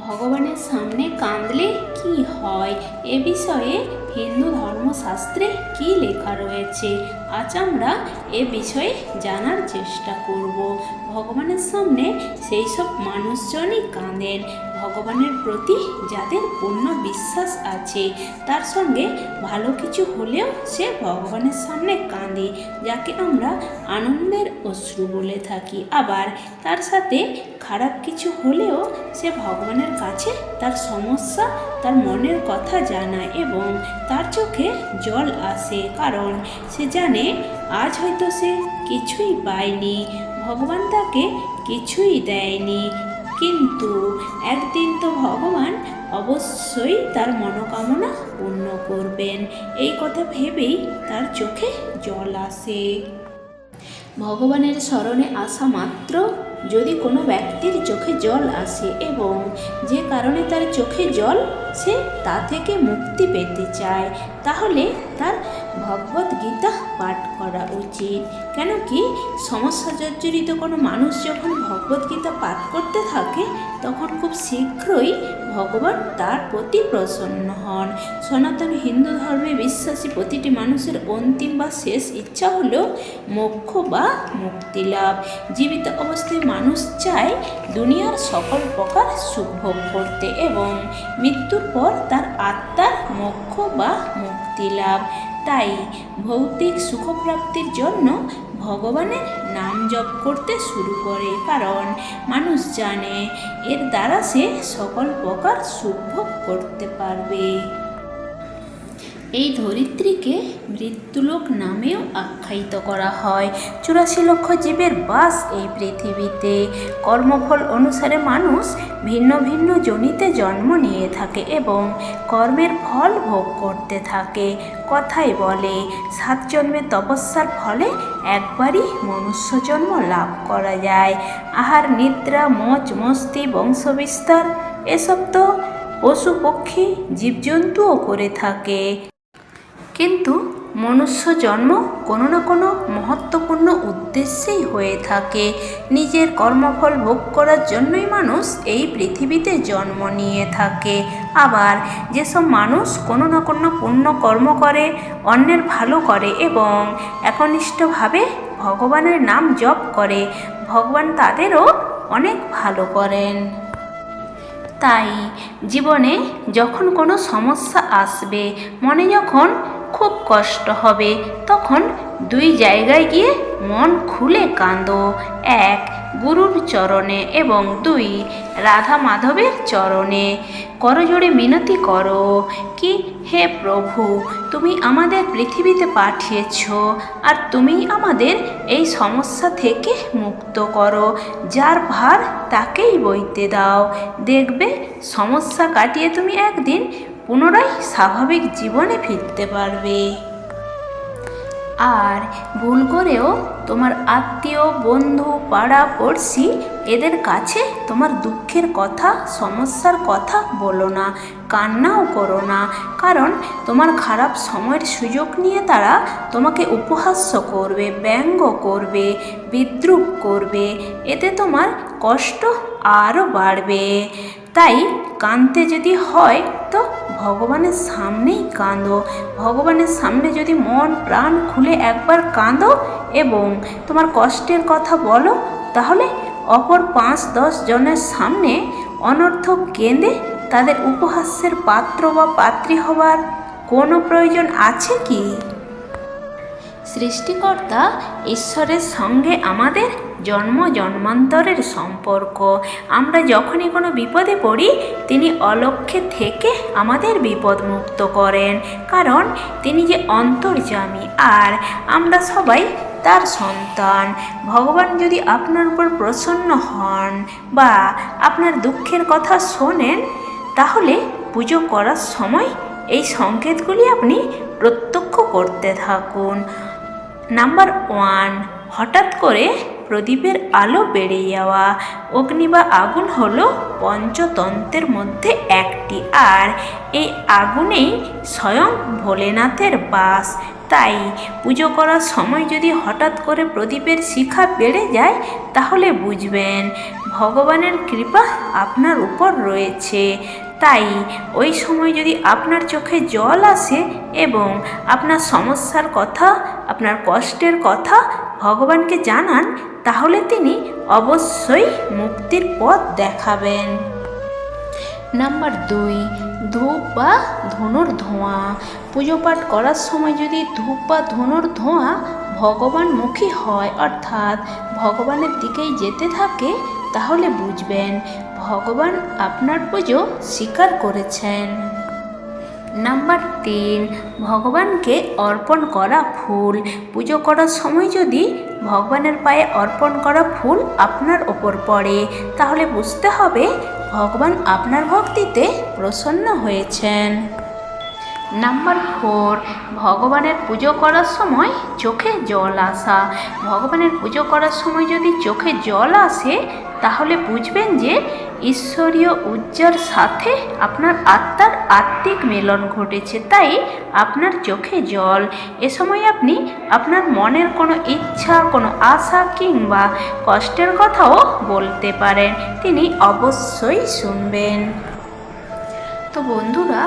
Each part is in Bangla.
ভগবানের সামনে কাঁদলে কি হয় এ বিষয়ে হিন্দু ধর্মশাস্ত্রে কি লেখা রয়েছে, আজ আমরা এ বিষয়ে জানার চেষ্টা করব। ভগবানের সামনে সেই সব মানুষজনই কাঁদেন ভগবানের প্রতি যাদের পূর্ণ বিশ্বাস আছে, তার সঙ্গে ভালো কিছু হলেও সে ভগবানের সামনে কাঁদে, যাকে আমরা আনন্দের অশ্রু বলে থাকি। আবার তার সাথে খারাপ কিছু হলেও সে ভগবানের কাছে তার সমস্যা, তার মনের কথা জানায় এবং তার চোখে জল আসে, কারণ সে জানে আজ হয়তো সে কিছুই পায়নি, ভগবান তাকে কিছুই দেয়নি, কিন্তু একদিন তো ভগবান অবশ্যই তার মনোকামনা পূর্ণ করবেন। এই কথা ভেবেই তার চোখে জল আসে। ভগবানের শরণে আসা মাত্র যদি কোনো ব্যক্তির চোখে জল আসে এবং যে কারণে তার চোখে জল, সে তা থেকে মুক্তি পেতে চায়, তাহলে তার ভগবদ্গীতা পাঠ করা উচিত। কেন কি সমস্যা জর্জরিত কোনো মানুষ যখন ভগবদ্গীতা পাঠ করতে থাকে, তখন খুব শীঘ্রই ভগবান তার প্রতি প্রসন্ন হন। সনাতন হিন্দু ধর্মে বিশ্বাসী প্রতিটি মানুষের অন্তিম বা শেষ ইচ্ছা হলো মোক্ষ বা মুক্তি লাভ। জীবিত অবস্থায় মানুষ চায় দুনিয়ার সকল প্রকার সুখ ভোগ করতে এবং মৃত্যুর পর তার আত্মার মোক্ষ বা মুক্তি লাভ। তাই ভৌতিক সুখপ্রাপ্তির জন্য ভগবানের নাম জপ করতে শুরু করে, কারণ মানুষ জানে এর দ্বারা সে সকল প্রকার সুখ ভোগ করতে পারবে। এই ধরিত্রীকে মৃত্যুলোক নামেও আখ্যায়িত করা হয়। 84 লক্ষ জীবের বাস এই পৃথিবীতে। কর্মফল অনুসারে মানুষ ভিন্ন ভিন্ন যোনিতে জন্ম নিয়ে থাকে এবং কর্মের ফল ভোগ করতে থাকে। কথাই বলে 7 জন্মের তপস্যার ফলে একবারই মনুষ্য জন্ম লাভ করা যায়। আহার, নিদ্রা, মজ মস্তি, বংশবিস্তার এসব তো পশু পক্ষী জীবজন্তুও করে থাকে, কিন্তু মনুষ্য জন্ম কোনো না কোনো মহত্বপূর্ণ উদ্দেশ্যেই হয়ে থাকে। নিজের কর্মফল ভোগ করার জন্যই মানুষ এই পৃথিবীতে জন্ম নিয়ে থাকে। আবার যেসব মানুষ কোনো না কোনো পুণ্য কর্ম করে, অন্যের ভালো করে এবং একনিষ্ঠভাবে ভগবানের নাম জপ করে, ভগবান তাদেরও অনেক ভালো করেন। তাই জীবনে যখন কোনো সমস্যা আসবে, মনে যখন খুব কষ্ট হবে, তখন 2 জায়গায় গিয়ে মন খুলে কাঁদো। 1 গুরুর চরণে এবং 2 রাধা মাধবের চরণে। করজোড়ে মিনতি করো কি, হে প্রভু, তুমি আমাদের পৃথিবীতে পাঠিয়েছ আর তুমি আমাদের এই সমস্যা থেকে মুক্ত করো। যার ভার তাকেই বইতে দাও, দেখবে সমস্যা কাটিয়ে তুমি একদিন পুনরায় স্বাভাবিক জীবনে ফিরতে পারবে। আর ভুল করেও তোমার আত্মীয়, বন্ধু, পাড়া পড়শি এদের কাছে তোমার দুঃখের কথা, সমস্যার কথা বলো না, কান্নাও করো না, কারণ তোমার খারাপ সময়ের সুযোগ নিয়ে তারা তোমাকে উপহাস্য করবে, ব্যঙ্গ করবে, বিদ্রূপ করবে, এতে তোমার কষ্ট আরও বাড়বে। তাই কাঁদতে যদি হয় তো ভগবানের সামনেই কাঁদো। ভগবানের সামনে যদি মন প্রাণ খুলে একবার কাঁদো এবং তোমার কষ্টের কথা বলো, তাহলে অপর 5-10 জনের সামনে অনর্থক কেঁদে তাদের উপহাস্যের পাত্র বা পাত্রী হবার কোনো প্রয়োজন আছে কি? সৃষ্টিকর্তা ঈশ্বরের সঙ্গে আমাদের জন্ম জন্মান্তরের সম্পর্ক। আমরা যখনই কোনো বিপদে পড়ি, তিনি অলক্ষ্যে থেকে আমাদের বিপদ মুক্ত করেন, কারণ তিনি যে অন্তর্যামী আর আমরা সবাই তার সন্তান। ভগবান যদি আপনার উপর প্রসন্ন হন বা আপনার দুঃখের কথা শোনেন, তাহলে পুজো করার সময় এই সংকেতগুলি আপনি প্রত্যক্ষ করতে থাকুন। নাম্বার 1, হঠাৎ করে প্রদীপের আলো বেড়ে যাওয়া। অগ্নি বা আগুন হলো পঞ্চতন্ত্রের মধ্যে একটি, আর এই আগুনেই স্বয়ং ভোলেনাথের বাস। তাই পুজো করার সময় যদি হঠাৎ করে প্রদীপের শিখা বেড়ে যায়, তাহলে বুঝবেন ভগবানের কৃপা আপনার উপর রয়েছে। তাই ওই সময় যদি আপনার চোখে জল আসে এবং আপনার সমস্যার কথা, আপনার কষ্টের কথা ভগবানকে জানান, তাহলে তিনি অবশ্যই মুক্তির পথ দেখাবেন। নাম্বার 2, ধূপ বা ধুনোর ধোঁয়া। পুজো পাঠ করার সময় যদি ধূপ বা ধুনোর ধোঁয়া ভগবানমুখী হয়, অর্থাৎ ভগবানের দিকেই যেতে থাকে, তাহলে বুঝবেন ভগবান আপনার পুজো স্বীকার করেছেন। নাম্বার 3, ভগবানকে অর্পণ করা ফুল। পুজো করার সময় যদি ভগবানের পায়ে অর্পণ করা ফুল আপনার ওপর পড়ে, তাহলে বুঝতে হবে ভগবান আপনার ভক্তিতে প্রসন্ন হয়েছেন। নাম্বার 4, ভগবানের পুজো করার সময় চোখে জল আসা। ভগবানের পুজো করার সময় যদি চোখে জল আসে, তাহলে বুঝবেন যে ঈশ্বরীয় ঊর্জার সাথে আপনার আত্মার আত্মিক মিলন ঘটেছে, তাই আপনার চোখে জল। এ সময় আপনি আপনার মনের কোনো ইচ্ছা, কোনো আশা কিংবা কষ্টের কথাও বলতে পারেন, তিনি অবশ্যই শুনবেন। তো বন্ধুরা,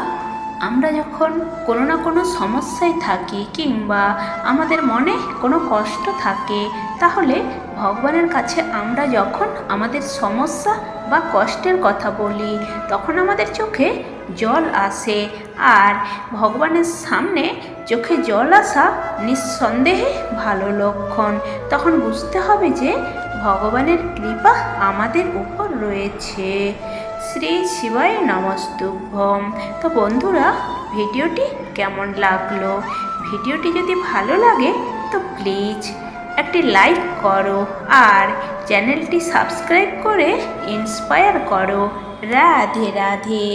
আমরা যখন কোনো না কোনো সমস্যায় থাকি কিংবা আমাদের মনে কোনো কষ্ট থাকে, তাহলে ভগবানের কাছে আমরা যখন আমাদের সমস্যা বা কষ্টের কথা বলি, তখন আমাদের চোখে জল আসে। আর ভগবানের সামনে চোখে জল আসা নিঃসন্দেহে ভালো লক্ষণ। তখন বুঝতে হবে যে ভগবানের কৃপা আমাদের উপর রয়েছে। শ্রী শিবায় নমস্তুভ্যম। তো বন্ধুরা, ভিডিওটি কেমন লাগলো? ভিডিওটি যদি ভালো লাগে তো প্লিজ একটি লাইক করো আর চ্যানেলটি সাবস্ক্রাইব করে ইন্সপায়ার করো। রাধে রাধে।